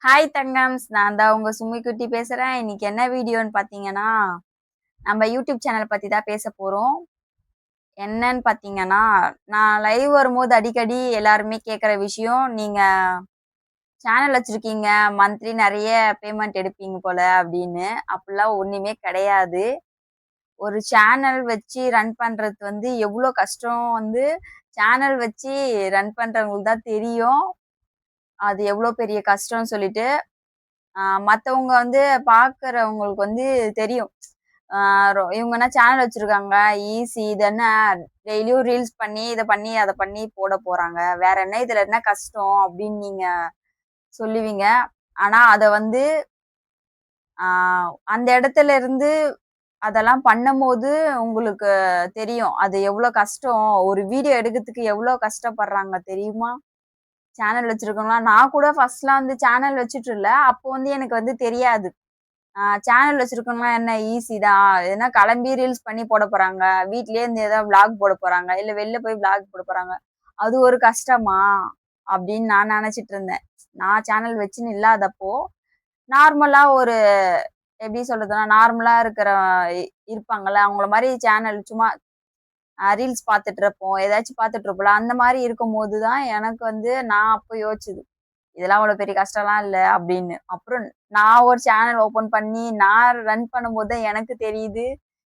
Hi தங்கம்ஸ். நான் தான் உங்க சும்மிக்குட்டி பேசுறேன். இன்னைக்கு என்ன வீடியோன்னு பார்த்தீங்கன்னா, நம்ம யூடியூப் சேனல் பத்தி தான் பேச போறோம். என்னன்னு பார்த்தீங்கன்னா, நான் லைவ் வரும்போது அடிக்கடி எல்லாருமே கேட்குற விஷயம், "நீங்க சேனல் வச்சிருக்கீங்க, மந்த்லி நெறைய பேமெண்ட் எடுப்பீங்க போல" அப்படின்னு. அப்படிலாம் ஒண்ணுமே கிடையாது. ஒரு சேனல் வச்சு ரன் பண்றது வந்து எவ்ளோ கஷ்டம் வந்து சேனல் வச்சு ரன் பண்றவங்களுக்கு தான் தெரியும். அது எவ்ளோ பெரிய கஷ்டம்னு சொல்லிட்டு. மத்தவங்க வந்து பார்க்குறவங்களுக்கு வந்து தெரியும். ஆ இவங்கன்னா சேனல் வச்சிருக்காங்க. ஈஸி இது என்ன டெய்லியும் ரீல்ஸ் பண்ணி, இத பண்ணி, அத பண்ணி போட போறாங்க. வேற என்ன இதுல என்ன கஷ்டம் அப்படின்னு நீங்க சொல்லுவீங்க. ஆனா அத வந்து ஆ அந்த இடத்துல இருந்து அதெல்லாம் பண்ணும்போது உங்களுக்கு தெரியும். அது எவ்ளோ கஷ்டம். ஒரு வீடியோ எடுக்கிறதுக்கு எவ்ளோ கஷ்டப்படுறாங்க தெரியுமா? சேனல் வச்சிருக்கவங்கலாம் நான் கூட ஃபர்ஸ்ட்லாம் வந்து சேனல் வச்சுட்டு இல்ல. அப்போ வந்து எனக்கு வந்து தெரியாது. சேனல் வச்சிருக்கவங்கலாம் என்ன ஈஸி தான். எதுனா கிளம்பி ரீல்ஸ் பண்ணி போட போறாங்க. வீட்லயே இருந்து ஏதாவது விளாக் போட போறாங்க. இல்ல வெளில போய் விளாக் போட போறாங்க. அது ஒரு கஷ்டமா? அப்படின்னு நான் நெனச்சுட்டு இருந்தேன். நான் சேனல் வச்சுன்னு இல்லாதப்போ, நார்மலா ஒரு எப்படி சொல்றதுன்னா, நார்மலா இருக்கிற இ இருப்பாங்கல்ல, அவங்கள மாரி சேனல் சும்மா ரீல்ஸ் பார்த்துட்டு இருப்போம். ஏதாச்சும் பார்த்துட்டு இருப்போம்ல, அந்த மாரி இருக்கும்போது தான் எனக்கு வந்து நான் அப்ப யோசிச்சது. இதெல்லாம் அவ்வளோ பெரிய கஷ்டம்லாம் இல்ல அப்படின்னு. அப்புறம் நான் ஒரு சேனல் ஓப்பன் பண்ணி, நான் ரன் பண்ணும்போது தான் எனக்கு தெரியுது.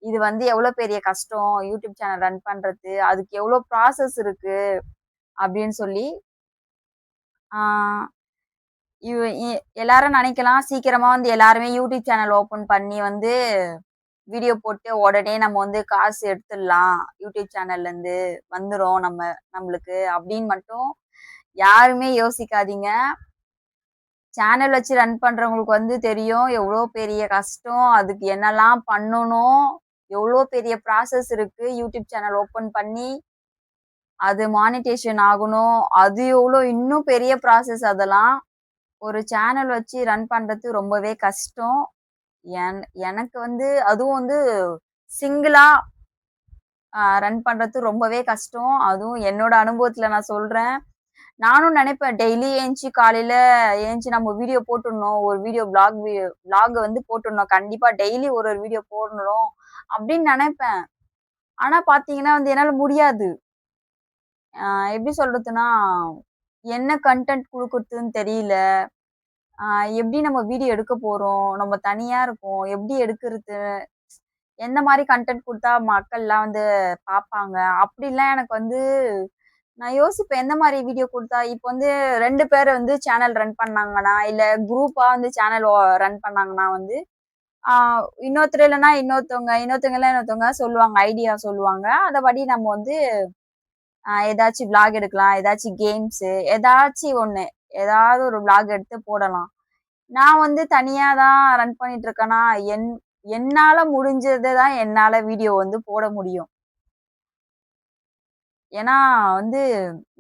இது வந்து எவ்வளோ பெரிய கஷ்டம். யூடியூப் சேனல் ரன் பண்றது. அதுக்கு எவ்வளோ ப்ராசஸ் இருக்கு அப்படின்னு சொல்லி. ஆ இவ் இ எல்லாரும் நெனைக்கலாம், சீக்கிரமா வந்து எல்லாருமே யூடியூப் சேனல் ஓப்பன் பண்ணி வந்து வீடியோ போட்டு உடனே நம்ம வந்து காசு எடுத்துடலாம். யூடியூப் சேனல்லேருந்து வந்துரும் நம்மளுக்கு அப்படின்னு மட்டும் யாருமே யோசிக்காதீங்க. சேனல் வச்சு ரன் பண்றவங்களுக்கு வந்து தெரியும். எவ்ளோ பெரிய கஷ்டம். அதுக்கு என்னலாம் பண்ணணும். எவ்ளோ பெரிய ப்ராசஸ் இருக்கு. யூடியூப் சேனல் ஓப்பன் பண்ணி, அது மானிட்டேஷன் ஆகணும். அது எவ்ளோ இன்னும் பெரிய ப்ராசஸ் அதெல்லாம். ஒரு சேனல் வச்சு ரன் பண்றது ரொம்பவே கஷ்டம். என் எனக்கு வந்து அதுவும் வந்து சிங்கிளா ரன் பண்றது ரொம்பவே கஷ்டம். அதுவும் என்னோட அனுபவத்துல நான் சொல்றேன். நானும் நெனைப்பேன் டெய்லி ஏந்திச்சு காலையில ஏந்திச்சு நம்ம வீடியோ போட்டுடணும். ஒரு வீடியோ விளாக் வந்து போட்டுடணும். கண்டிப்பா டெய்லி ஒரு வீடியோ போடணும் அப்படின்னு நெனைப்பேன். ஆனா பார்த்தீங்கன்னா வந்து என்னால முடியாது. அ எப்படி சொல்றதுன்னா, என்ன கன்டென்ட் குடுக்குறதுன்னு தெரியல. அ எப்படி நம்ம வீடியோ எடுக்க போறோம்? நம்ம தனியா இருக்கோம். எப்படி எடுக்குறது? எந்த மாரி கன்டென்ட் குடுத்தா மக்கள்லாம் வந்து பார்ப்பாங்க? அப்படிலாம் எனக்கு வந்து நான் யோசிப்பேன். எந்த மாரி வீடியோ குடுத்தா இப்ப வந்து 2 பேர் வந்து சேனல் ரன் பண்ணாங்கன்னா, இல்ல குரூப்பா வந்து சேனல் ரன் பண்ணாங்கன்னா வந்து, ஆ இன்னொருத்தர் இல்லன்னா இன்னொருத்தவங்க இல்ல இன்னொருத்தவங்க சொல்லுவாங்க. ஐடியா சொல்லுவாங்க. அதபடி நம்ம வந்து ஏதாச்சும் விளாக் எடுக்கலாம். ஏதாச்சும் கேம்ஸு ஏதாச்சு ஒண்ணு. ஏதாவது ஒரு விளாக் எடுத்து போடலாம். நான் வந்து தனியா தான் ரன் பண்ணிட்டு இருக்கேன்னா, என்னால முடிஞ்சத தான் என்னால வீடியோ வந்து போட முடியும். ஏன்னா வந்து,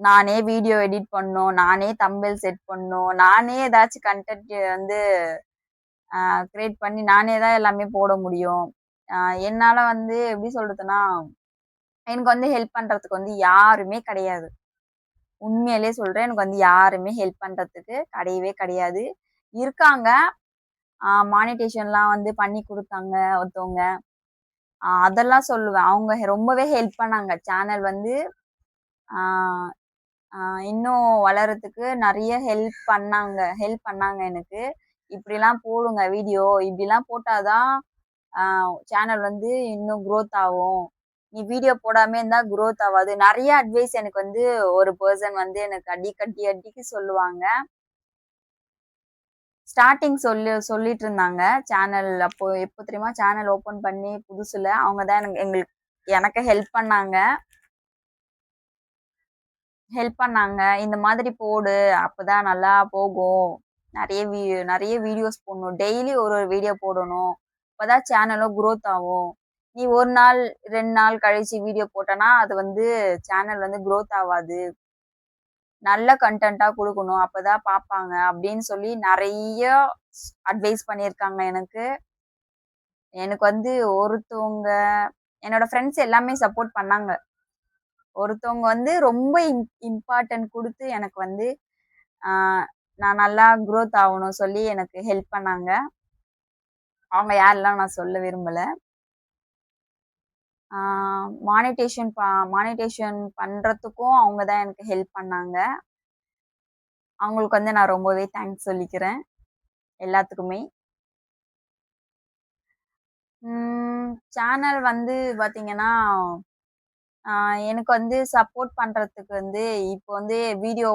நானே வீடியோ எடிட் பண்ணணும். நானே தம்பெயில் செட் பண்ணணும். நானே ஏதாச்சும் கன்டென்ட் வந்து கிரியேட் பண்ணி நானே தான் எல்லாமே போட முடியும். அ என்னால வந்து எப்படி சொல்றதுன்னா, எனக்கு வந்து ஹெல்ப் பண்றதுக்கு வந்து யாருமே கிடையாது. உண்மையிலேயே சொல்றேன். எனக்கு வந்து யாருமே ஹெல்ப் பண்றதுக்கு கிடையவே கிடையாது. இருக்காங்க. மானிட்டேஷன்லாம் வந்து பண்ணி குடுத்தாங்க ஒருத்தவங்க. அதெல்லாம் சொல்லுவேன். அவங்க ரொம்பவே ஹெல்ப் பண்ணாங்க. சேனல் வந்து ஆ ஆ இன்னும் வளர்றதுக்கு நெறைய ஹெல்ப் பண்ணாங்க எனக்கு. "இப்படிலாம் போடுங்க வீடியோ. இப்படிலாம் போட்டா தான் சேனல் வந்து இன்னும் குரோத் ஆகும். நீ வீடியோ போடாமயே இருந்தா குரோத் ஆவாது." நெறைய அட்வைஸ் எனக்கு வந்து ஒரு பெர்சன் வந்து எனக்கு அடிக்கடி அடிக்கி சொல்லுவாங்க. ஸ்டார்ட்டிங் சொல்லிட்டு இருந்தாங்க. சேனல் அப்போ எப்போ தெரியுமா? சேனல் ஓப்பன் பண்ணி புதுசுல அவங்க தான் எனக்கு ஹெல்ப் பண்ணாங்க. இந்த மாதிரி போடு. அப்பதான் நல்லா போகும். நெறைய வீ நெறைய வீடியோஸ் போடணும். டெய்லி ஒரு ஒரு வீடியோ போடணும். அப்பதான் சேனலும் குரோத் ஆகும். நீ 1 நாள், 2 நாள் கழிச்சு வீடியோ போட்டன்னா, அது வந்து சேனல் வந்து குரோத் ஆவாது. நல்ல கன்டென்ட்டா குடுக்கணும். அப்பதான் பார்ப்பாங்க. அப்படின்னு சொல்லி நெறைய அட்வைஸ் பண்ணியிருக்காங்க எனக்கு. எனக்கு வந்து ஒருத்தவங்க என்னோட ஃப்ரெண்ட்ஸ் எல்லாமே சப்போர்ட் பண்ணாங்க. ஒருத்தவங்க வந்து ரொம்ப இம்பார்ட்டன்ட் குடுத்து எனக்கு வந்து, ஆ நான் நல்லா குரோத் ஆகணும் சொல்லி எனக்கு ஹெல்ப் பண்ணாங்க. அவங்க யாரெல்லாம் நான் சொல்ல விரும்பல. ஆ மானிட்டேஷன் பண்றதுக்கும் அவங்க தான் எனக்கு ஹெல்ப் பண்ணாங்க. அவங்களுக்கு வந்து நான் ரொம்பவே தேங்க்ஸ் சொல்லிக்கிறேன், எல்லாத்துக்குமே. சேனல் வந்து பார்த்தீங்கன்னா, ஆ எனக்கு வந்து சப்போர்ட் பண்றதுக்கு வந்து இப்போ வந்து வீடியோ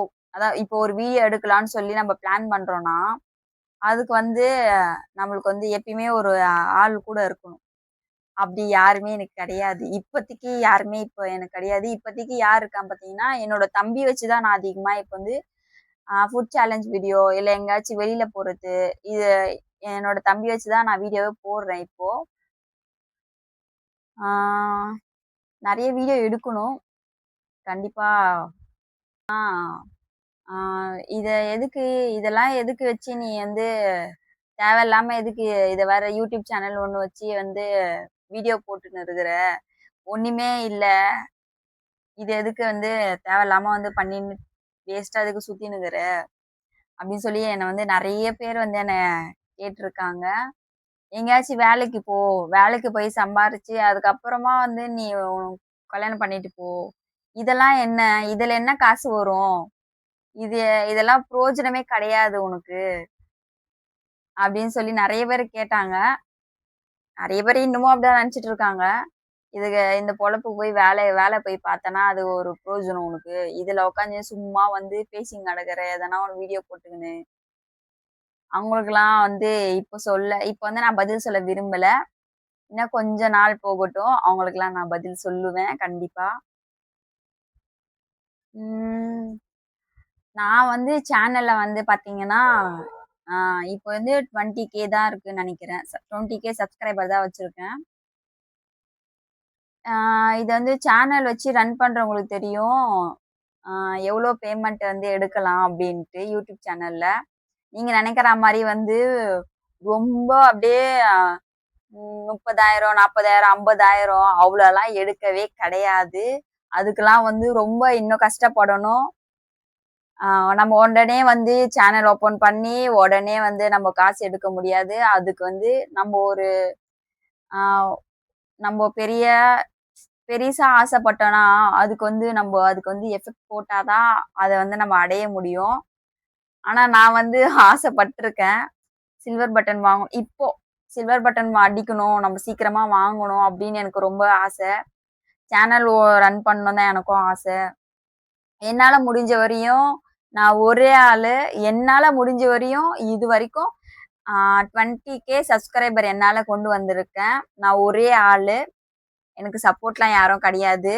இப்போ ஒரு வீடியோ எடுக்கலான்னு சொல்லி நம்ம பிளான் பண்றோம்னா, அதுக்கு வந்து நம்மளுக்கு வந்து எப்பயுமே ஒரு ஆள் கூட இருக்கணும். அப்படி யாருமே எனக்கு கிடையாது. இப்போதைக்கு யாருமே இப்போ எனக்கு கிடையாது. இப்போதைக்கு யார் இருக்கான்னு பார்த்தீங்கன்னா, என்னோட தம்பி வச்சு தான் நான் அதிகமா இப்ப வந்து ஃபுட் சேலஞ்ச் வீடியோ இல்ல எங்கேயாச்சும் வெளியில போறது, இது என்னோட தம்பி வச்சு தான் நான் வீடியோவே போடுறேன் இப்போ. ஆ நெறைய வீடியோ எடுக்கணும். கண்டிப்பா. ஆ ஆ இத எதுக்கு இதெல்லாம் எதுக்கு வச்சு நீ வந்து தேவையில்லாம எதுக்கு இத வேற யூடியூப் சேனல் ஒண்ணு வச்சு வந்து வீடியோ போட்டுன்னு இருக்கிற? ஒண்ணுமே இல்ல. இது எதுக்கு வந்து தேவையில்லாம வந்து பண்ணின்னு வேஸ்ட்டா எதுக்கு சுத்தின்னுருக்குற? அப்படின்னு சொல்லி என்ன வந்து நெறைய பேர் வந்து என்ன கேட்டுருக்காங்க. எங்கேயாச்சும் வேலைக்கு போ. வேலைக்கு போய் சம்பாரிச்சு, அதுக்கப்புறமா வந்து நீ கல்யாணம் பண்ணிட்டு போ. இதெல்லாம் என்ன? இதுல என்ன காசு வரும்? இது இதெல்லாம் பிரயோஜனமே கிடையாது உனக்கு. அப்படின்னு சொல்லி நெறைய பேர் கேட்டாங்க. நெறைய பேர் இன்னமும் அப்படிதான் நெனச்சுட்டு இருக்காங்க. இந்த பொழப்பு போய் வேல போய் பார்த்தன்னா, அது ஒரு பிரயோஜனம் உனக்கு. இதுல உட்காந்து சும்மா வந்து பேசின்னு கிடக்குற, எதனா ஒரு வீடியோ போட்டுக்கின்னு. அவங்களுக்கெல்லாம் வந்து இப்ப வந்து நான் பதில் சொல்ல விரும்பல. இன்னும் கொஞ்ச நாள் போகட்டும். அவங்களுக்கெல்லாம் நான் பதில் சொல்லுவேன் கண்டிப்பா. ம். நான் வந்து சேனல்ல வந்து பார்த்தீங்கன்னா, ஆ இப்ப வந்து 20K தான் இருக்குன்னு நெனைக்கிறேன். 20K சப்ஸ்கிரைபர் தான் வச்சிருக்கேன். ஆ இது வந்து சேனல் வச்சு ரன் பண்றவங்களுக்கு தெரியும். ஆ எவ்ளோ பேமெண்ட் வந்து எடுக்கலாம் அப்டின்ட்டு யூடியூப் சேனல்ல. நீங்க நெனைக்கிற மாரி வந்து ரொம்ப அப்டியே 30,000, 40,000, 50,000 அவ்ளோலாம் எடுக்கவே கிடையாது. அதுக்கெல்லாம் வந்து ரொம்ப இன்னும் கஷ்டப்படணும். ஆ நம்ம உடனே வந்து சேனல் ஓப்பன் பண்ணி, உடனே வந்து நம்ம காசு எடுக்க முடியாது. அதுக்கு வந்து நம்ம ஒரு ஆ நம்ப பெரிசா ஆசைப்பட்டோம்னா, அதுக்கு வந்து எஃபெக்ட் போட்டா தான் அத வந்து நம்ம அடைய முடியும். ஆனா நான் வந்து ஆசைப்பட்டுருக்கேன். சில்வர் பட்டன் இப்போ சில்வர் பட்டன் அடிக்கணும், நம்ம சீக்கிரமா வாங்கணும் அப்படின்னு எனக்கு ரொம்ப ஆசை. சேனல் ரன் பண்ணணும் தான் எனக்கும் ஆசை. என்னால முடிஞ்ச வரையும் நான் ஒரே ஆளு. என்னால முடிஞ்ச வரையும் இதுவரைக்கும் 20K சப்ஸ்கிரைபர் என்னால கொண்டு வந்திருக்கேன். நான் ஒரே ஆளு. எனக்கு சப்போர்ட்லாம் யாரும் கிடையாது.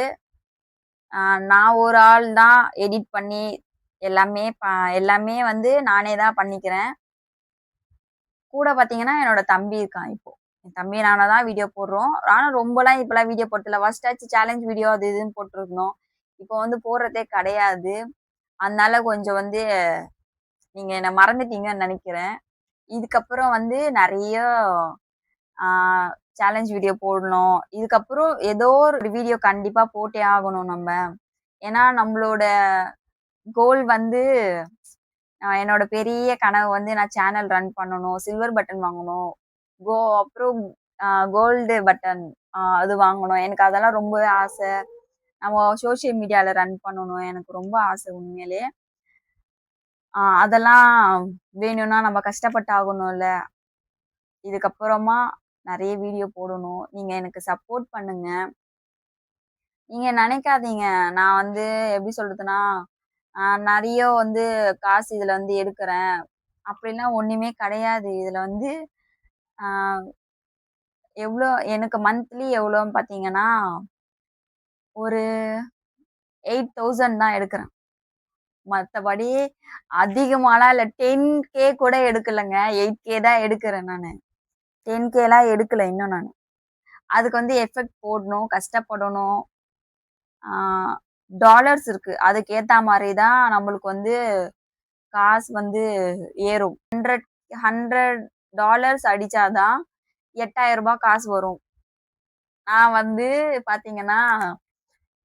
நான் ஒரு ஆள் தான் எடிட் பண்ணி எல்லாமே எல்லாமே வந்து நானே தான் பண்ணிக்கிறேன். கூட பார்த்தீங்கன்னா, என்னோட தம்பி இருக்கான் இப்போ. என் தம்பி நானும் தான் வீடியோ போடுறோம். ஆனா ரொம்பலாம் இப்பலாம் வீடியோ போடுறதில்ல. ஃபர்ஸ்ட்டாச்சும் சேலஞ்ச் வீடியோ அது இதுன்னு போட்டுருந்தோம். இப்போ வந்து போடுறதே கிடையாது. அதனால கொஞ்சம் வந்து நீங்க என்ன மறந்துட்டீங்கன்னு நெனைக்கிறேன். இதுக்கப்புறம் வந்து நெறைய ஆ சேலஞ்ச் வீடியோ போடணும். இதுக்கப்புறம் ஏதோ ஒரு வீடியோ கண்டிப்பா போட்டே ஆகணும் நம்ப. ஏன்னா நம்மளோட கோல் வந்து என்னோட பெரிய கனவு வந்து நான் சேனல் ரன் பண்ணணும். சில்வர் பட்டன் வாங்கணும். அப்புறம் கோல்டு பட்டன் அது வாங்கணும். எனக்கு அதெல்லாம் ரொம்பவே ஆசை. நம்ம சோசியல் மீடியால ரன் பண்ணணும். எனக்கு ரொம்ப ஆசை உண்மையிலே. அதெல்லாம் வேணும்னா நம்ம கஷ்டப்பட்டு ஆகணும்ல. இதுக்கப்புறமா நெறைய வீடியோ போடணும். நீங்க எனக்கு சப்போர்ட் பண்ணுங்க. நீங்க நெனைக்காதீங்க. நான் வந்து எப்படி சொல்றதுன்னா, நெறைய வந்து காசு இதுல வந்து எடுக்குறேன். அப்படிலாம் ஒண்ணுமே கிடையாது. இதுல வந்து ஆ எவ்ளோ எனக்கு மந்த்லி எவ்வளோன்னு பார்த்தீங்கன்னா, ஒரு 8,000 தான் எடுக்குறேன். மத்தபடி அதிகமாலாம் இல்ல. 10K கூட எடுக்கலங்க. 8K தான் எடுக்குறேன் நானு. 10Kலாம் எடுக்கல இன்னும் நானு. அதுக்கு வந்து எஃபெக்ட் போடணும், கஷ்டப்படணும். ஆ டாலர்ஸ் இருக்கு. அதுக்கு ஏத்தா மாரி தான் நம்மளுக்கு வந்து காசு வந்து ஏறும். 100 அடிச்சா தான் ரூ. 8,000 காசு வரும். நான் வந்து பார்த்தீங்கன்னா,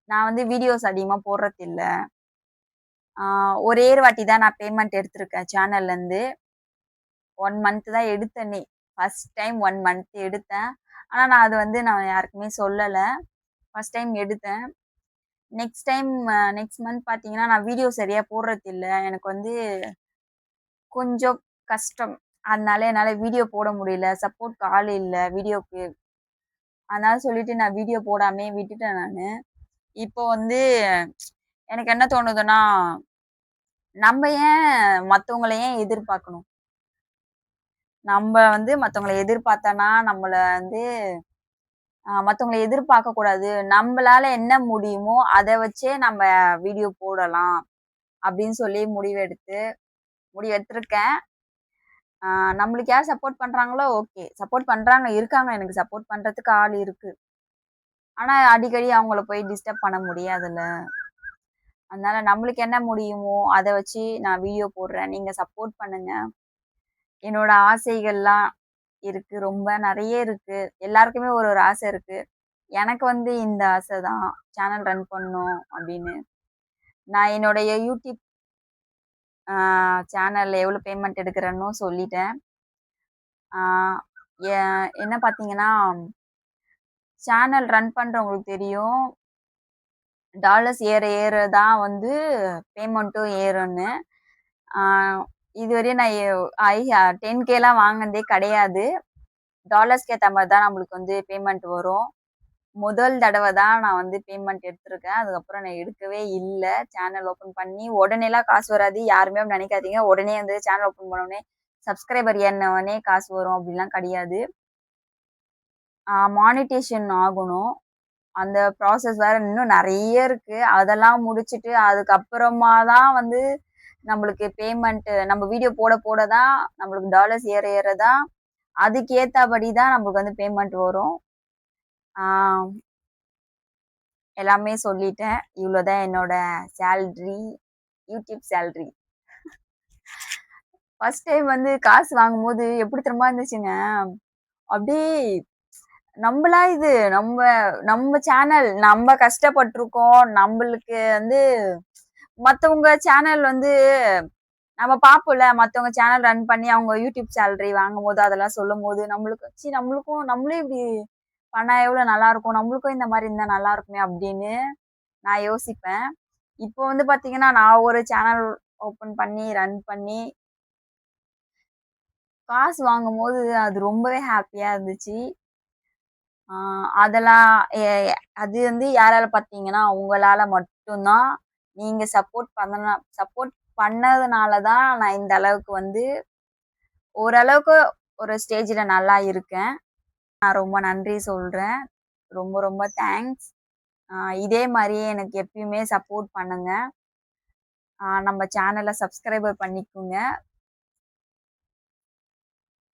நான் வந்து வீடியோஸ் அதிகமா போடுறதில்ல. ஒரே ஒரு வாட்டி தான் நான் பேமெண்ட் எடுத்திருக்கேன் சேனல்லேருந்து. 1 மந்த் தான் எடுத்தேனே. ஃபர்ஸ்ட் டைம் 1 மந்த் எடுத்தேன். ஆனா நான் அது வந்து நான் யாருக்குமே சொல்லல. ஃபர்ஸ்ட் டைம் எடுத்தேன். நெக்ஸ்ட் மந்த் பார்த்தீங்கன்னா, நான் வீடியோ சரியா போடுறதில்ல. எனக்கு வந்து கொஞ்சம் கஷ்டம். அதனால என்னால வீடியோ போட முடியல. சப்போர்ட்க்கு ஆள் இல்ல வீடியோக்கு. அதனால சொல்லிட்டு நான் வீடியோ போடாமயே விட்டுட்டேன் நானு. இப்போ வந்து எனக்கு என்ன தோணுதுன்னா, நம்ம மத்தவங்கள ஏன் எதிர்பார்க்கணும்? நம்ப வந்து மத்தவங்கள எதிர்பார்த்தோன்னா, நம்மள வந்து மத்தவங்கள எதிர்பார்க்கக் கூடாது. நம்பளால என்ன முடியுமோ, அத வச்சே நம்ம வீடியோ போடலாம். அப்படின்னு சொல்லி முடிவெடுத்திருக்கேன். ஆ நம்மளுக்கு யார் சப்போர்ட் பண்றாங்களோ ஓகே. சப்போர்ட் பண்றாங்க, இருக்காங்க. எனக்கு சப்போர்ட் பண்றதுக்கு ஆள் இருக்கு. ஆனா அடிக்கடி அவங்கள போய் டிஸ்டர்ப் பண்ண முடியாதுல்ல. அதனால நம்மளுக்கு என்ன முடியுமோ, அத வச்சு நான் வீடியோ போடுறேன். நீங்க சப்போர்ட் பண்ணுங்க. என்னோட ஆசைகள்லாம் இருக்கு. ரொம்ப நெறைய இருக்கு. எல்லாருக்குமே ஒரு ஒரு ஆசை இருக்கு. எனக்கு வந்து இந்த ஆசை தான். சேனல் ரன் பண்ணணும் அப்படின்னு. நான் என்னுடைய யூடியூப் ஆ சேனல்ல எவ்வளோ பேமெண்ட் எடுக்கிறேன்னும் சொல்லிட்டேன். ஆ எ என்ன பார்த்தீங்கன்னா, சேனல் ரன் பண்றவங்களுக்கு தெரியும். டாலர்ஸ் ஏற ஏற தான் வந்து பேமெண்ட்டும் ஏறும்னு. ஆ இதுவரையும் நான் 10Kலாம் வாங்குனதே கிடையாது. டாலர்ஸ்க்கு ஏத்த மாரி தான் நம்மளுக்கு வந்து பேமெண்ட் வரும். முதல் தடவ தான் நான் வந்து பேமெண்ட் எடுத்திருக்கேன். அதுக்கப்புறம் நான் எடுக்கவே இல்ல. சேனல் ஓப்பன் பண்ணி உடனேலாம் காசு வராது. யாருமே அப்படி நினைக்காதீங்க. உடனே வந்து சேனல் ஓப்பன் பண்ண உடனே சப்ஸ்கிரைபர் ஏறுன உடனே காசு வரும் அப்படிலாம் கிடையாது. மானிட்டேஷன் ஆகணும். அந்த ப்ராசஸ் வேற இன்னும் நெறைய இருக்கு. அதெல்லாம் முடிச்சுட்டு அதுக்கப்புறமா தான் வந்து நம்மளுக்கு பேமெண்ட் நம்ம வீடியோ போட போட தான் நம்மளுக்கு டாலர்ஸ் ஏற ஏற தான் அதுக்கு ஏத்தபடி தான் நம்மளுக்கு வந்து பேமெண்ட் வரும். ஆ எல்லாமே சொல்லிட்டேன். இவ்வளோதான் என்னோட salary, YouTube salary. First time வந்து காசு வாங்கும்போது எப்படி தெரியுமா இருந்துச்சுங்க? அப்படியே நம்பளா இது நம்ம நம்ம சேனல் நம்ம கஷ்டப்பட்டுருக்கோம். நம்பளுக்கு வந்து மத்தவங்க சேனல் வந்து நம்ம பார்ப்போம்ல. மத்தவங்க சேனல் ரன் பண்ணி அவங்க யூடியூப் சேலரி வாங்கும்போது, அதெல்லாம் சொல்லும்போது, நம்மளுக்கு நம்மளுக்கும் நம்மளும் இப்படி பண்ணா எவ்வளோ நல்லாருக்கும். நம்மளுக்கும் இந்த மாரி இருந்தா நல்லா இருக்குமே அப்படின்னு நான் யோசிப்பேன். இப்போ வந்து பார்த்தீங்கன்னா, நான் ஒரு சேனல் ஓப்பன் பண்ணி, ரன் பண்ணி, காசு வாங்கும்போது அது ரொம்பவே ஹேப்பியா இருந்துச்சு. ஆ அதெல்லாம் அது வந்து யாரால பார்த்தீங்கன்னா, உங்களால மட்டும் தான். நீங்க சப்போர்ட் பண்ணதுனால தான் நான் இந்த அளவுக்கு வந்து ஓரளவுக்கு ஒரு ஸ்டேஜ்ல நல்லா இருக்கேன். நான் ரொம்ப நன்றி சொல்றேன். ரொம்ப ரொம்ப தேங்க்ஸ். இதே மாரியே எனக்கு எப்பயுமே சப்போர்ட் பண்ணுங்க. நம்ம சேனல சப்ஸ்கிரைபர் பண்ணிக்கோங்க.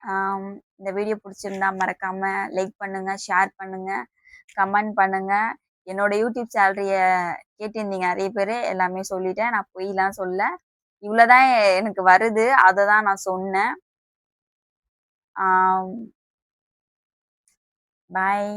ஆம் இந்த வீடியோ புடிச்சிருந்தா மறக்காம லைக் பண்ணுங்க, ஷேர் பண்ணுங்க, கமெண்ட் பண்ணுங்க. என்னோட யூடியூப் சேலரிய கேட்டிருந்தீங்க நெறைய பேரு. எல்லாமே சொல்லிட்டேன். நான் பொய்லாம் சொல்லல. இவ்வளோதான் எனக்கு வருது. அத தான் நான் சொன்னேன். ஆம் பாய்.